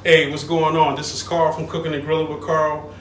Hey, what's going on? This is Karl from Cooking and Grilling with Karl.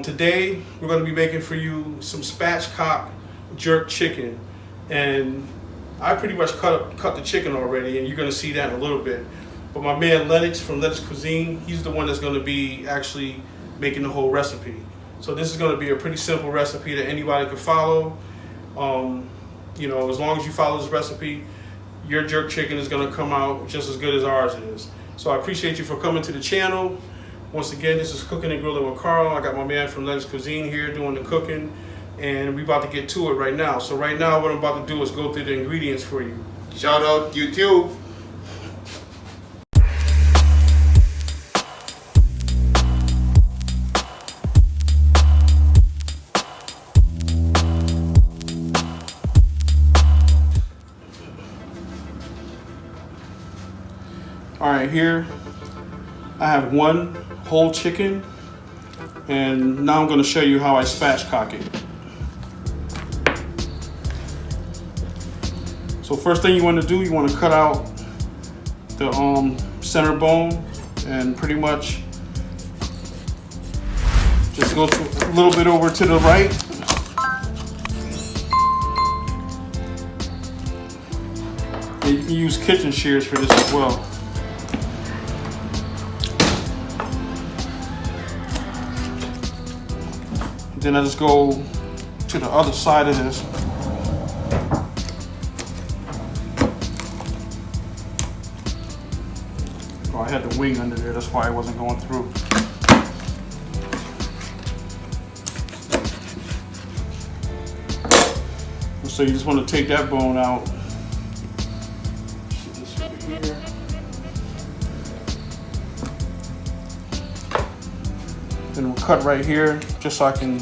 Today, we're going to be making for you some Spatchcock Jerk Chicken. And I pretty much cut the chicken already, and you're going to see that in a little bit. But my man Lennox from Lennox Cuisine, he's the one that's going to be actually making the whole recipe. So this is going to be a pretty simple recipe that anybody can follow. You know, as long as you follow this recipe, your jerk chicken is going to come out just as good as ours is. So I appreciate you for coming to the channel. Once again, this is Cooking and Grilling with Karl. I got my man from Lennox Cuisine here doing the cooking, and we're about to get to it right now. So right now, what I'm about to do is go through the ingredients for you. Shout out YouTube. All right, here I have one whole chicken, and now I'm going to show you how I spatchcock it. So first thing you want to do, you want to cut out the center bone, and pretty much just go a little bit over to the right. And you can use kitchen shears for this as well. Then I just go to the other side of this. Oh, I had the wing under there, that's why it wasn't going through. So you just want to take that bone out. Put this over here. Then we'll cut right here, just so I can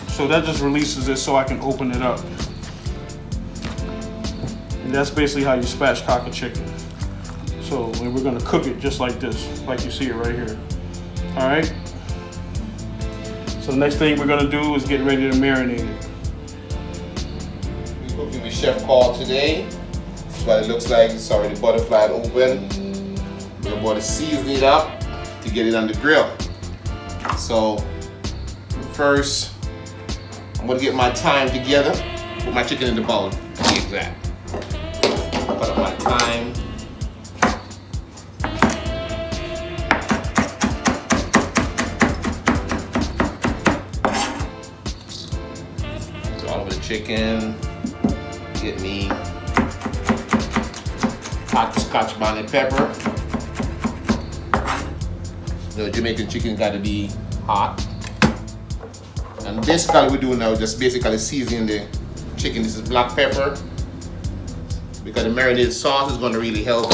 so that just releases it so I can open it up. And that's basically how you spatchcock a chicken. So we're gonna cook it just like this, like you see it right here. All right. So the next thing we're gonna do is get ready to marinate it. We're cooking with Chef Karl today. That's what it looks like. It's already butterflied open. We're about to season it up to get it on the grill. So first, I'm gonna get my thyme together, put my chicken in the bowl, to be exact. Put up my thyme. So all over the chicken, get me hot Scotch Bonnet Pepper. The Jamaican chicken gotta be hot. And basically what we're doing now is just basically seasoning the chicken. This is black pepper because the marinade sauce is going to really help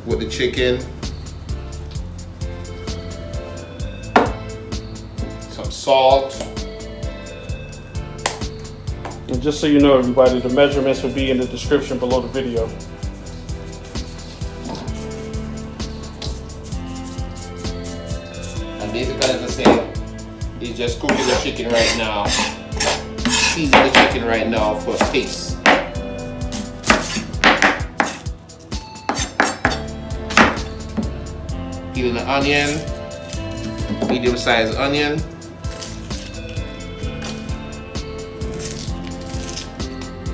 with the chicken. Some salt. And just so you know, everybody, the measurements will be in the description below the video. And basically, as I said, is just cooking the chicken right now. Season the chicken right now for taste. Peeling the onion, medium-sized onion.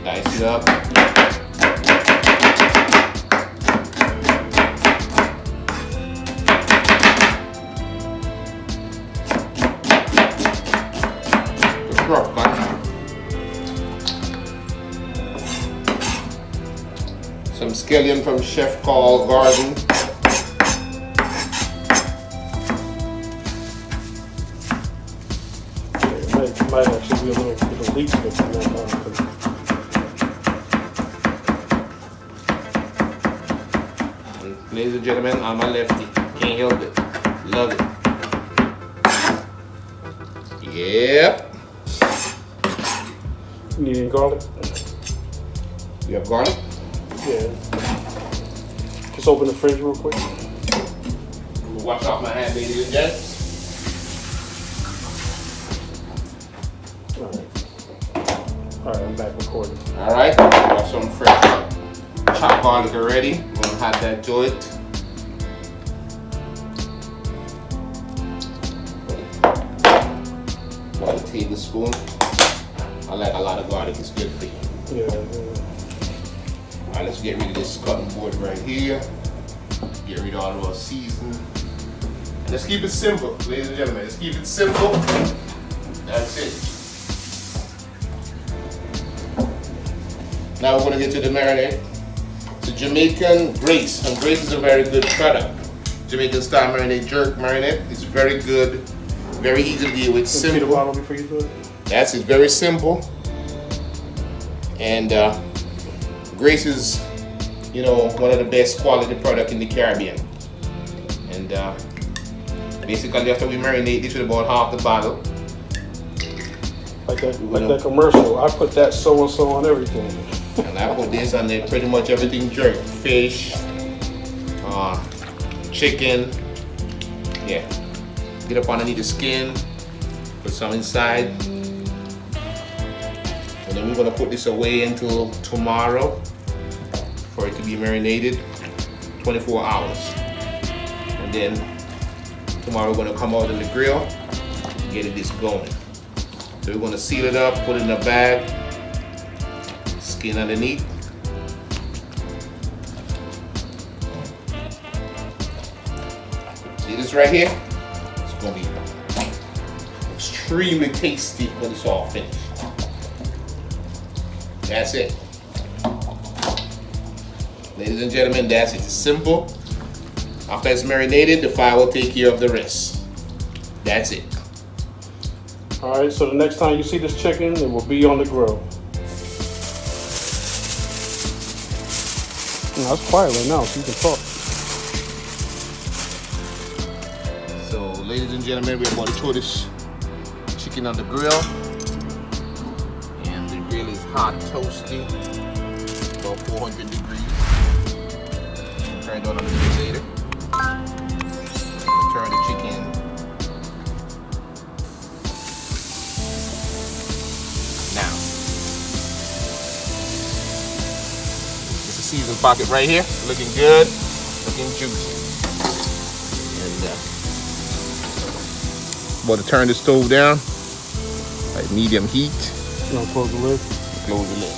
Dice it up. Rough cut. Some scallion from Chef Karl garden. It might actually be a little leak in that. Ladies and gentlemen, on my lefty, can't help it. Love it. Yep. You need any garlic? You have garlic? Yeah. Just open the fridge real quick. Wash off my hand, ladies and gents. All All right, I'm back recording. All right, we got some fresh chopped garlic already. We're gonna add that to it. 1 tablespoon. I like a lot of garlic, it's good for you. Yeah. All right, let's get rid of this cutting board right here. Get rid of all of our seasoning. And let's keep it simple, ladies and gentlemen. Let's keep it simple. That's it. Now we're going to get to the marinade. It's a Jamaican Grace, and Grace is a very good product. Jamaican-style marinade, jerk marinade. It's very good, very easy to deal with. Simple. See the bottle before you do it? That's it, very simple. And Grace is, you know, one of the best quality product in the Caribbean. And basically after we marinate this with about half the bottle. Like that commercial. I put that so-and-so on everything. And I put this on there, pretty much everything jerk. Fish, chicken, yeah. Get up underneath the skin, put some inside. And then we're gonna put this away until tomorrow for it to be marinated, 24 hours. And then tomorrow we're gonna come out in the grill and get this going. So we're gonna seal it up, put it in a bag, skin underneath. See this right here? It's gonna be extremely tasty when it's all finished. That's it. Ladies and gentlemen, that's it. It's simple. After it's marinated, the fire will take care of the rest. That's it. All right, so the next time you see this chicken, it will be on the grill. No, it's quiet right now, so you can talk. So, ladies and gentlemen, we're going to throw this chicken on the grill. And the grill is hot, toasty, about 400 degrees. Turn it on a little bit later. Turn the chicken. Now, it's a seasoned pocket right here, looking good, looking juicy. And about to turn the stove down, like medium heat. You want to close the lid? Close the lid.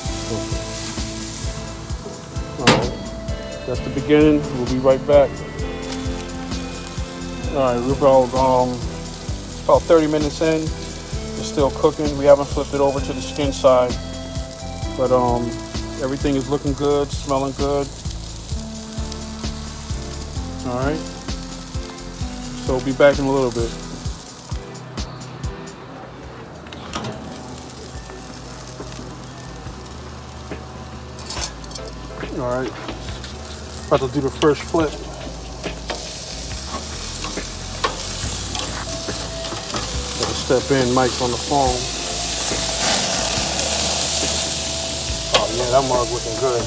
All right, that's the beginning. We'll be right back. All right, we're about 30 minutes in. It's still cooking. We haven't flipped it over to the skin side, but everything is looking good, smelling good. All right, so we'll be back in a little bit. All right, about to do the first flip. Gotta step in, Mike's on the phone. Oh yeah, that mug looking good.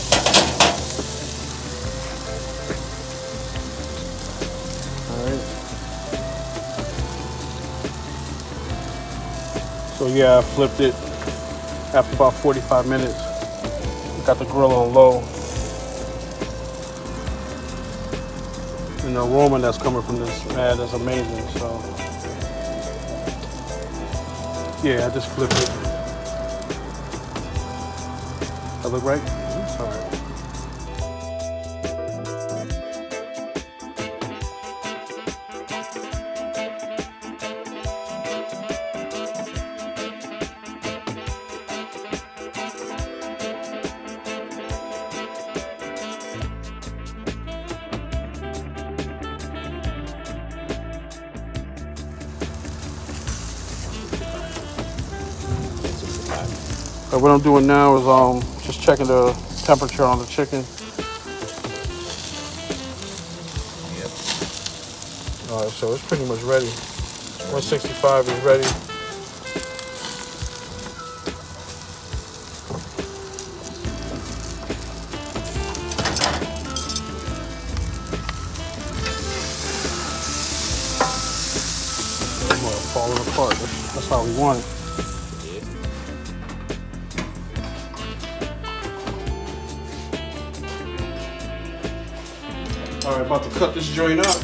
All right. So yeah, I flipped it after about 45 minutes. Got the grill on low. And the aroma that's coming from this, man, is amazing. So, yeah, I just flipped it. That look right? All right. So what I'm doing now is just checking the temperature on the chicken. Yep. All right, so it's pretty much ready. 165 is ready. It's falling apart. That's how we want it. All right, about to cut this joint up.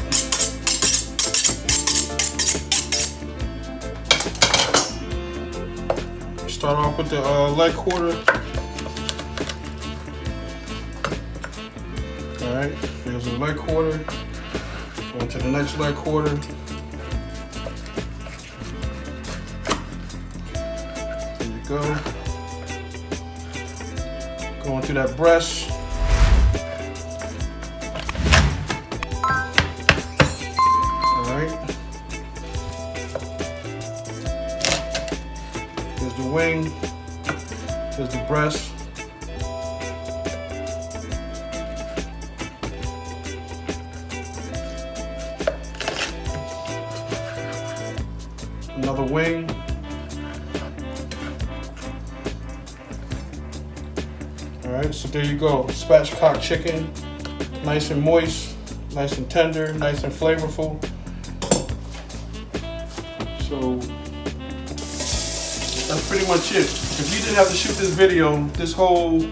Start off with the leg quarter. All right, there's the leg quarter. Go to the next leg quarter. There you go. Going through that breast. All right. There's the wing. There's the breast. Another wing. Alright, so there you go. Spatchcock chicken. Nice and moist, nice and tender, nice and flavorful. So that's pretty much it. If we didn't have to shoot this video, this whole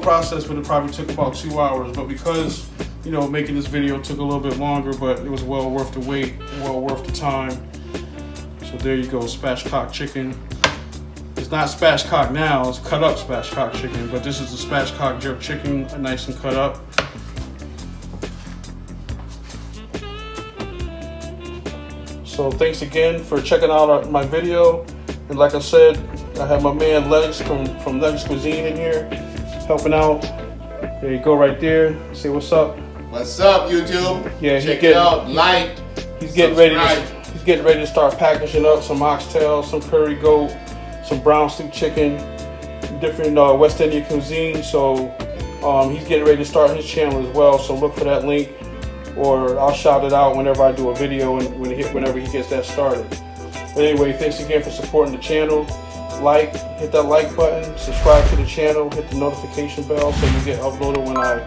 process would have probably took about 2 hours. But because, you know, making this video took a little bit longer, but it was well worth the wait, well worth the time. So there you go, spatchcock chicken. It's not spatchcock now, it's cut up spatchcock chicken, but this is the spatchcock jerk chicken, nice and cut up. So thanks again for checking out my video. And like I said, I have my man Lennox from Lennox Cuisine in here, helping out. There you go right there. Say what's up. What's up, YouTube? Yeah, check it out, like, he's getting ready to start packaging up some oxtail, some curry goat, some brown stew chicken, different West Indian cuisine. So he's getting ready to start his channel as well. So look for that link, or I'll shout it out whenever I do a video and whenever he gets that started. But anyway, thanks again for supporting the channel. Hit that like button, subscribe to the channel, hit the notification bell so you get uploaded when I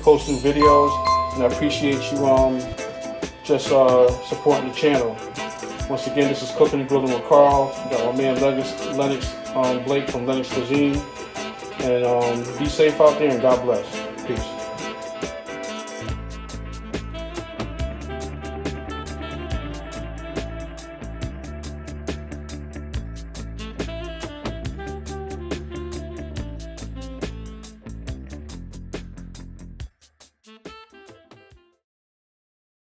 post new videos. And I appreciate you just supporting the channel. Once again, this is Cooking and Grilling with Karl. Got my man Lennox Blake from Lennox Cuisine. And be safe out there and God bless. Peace.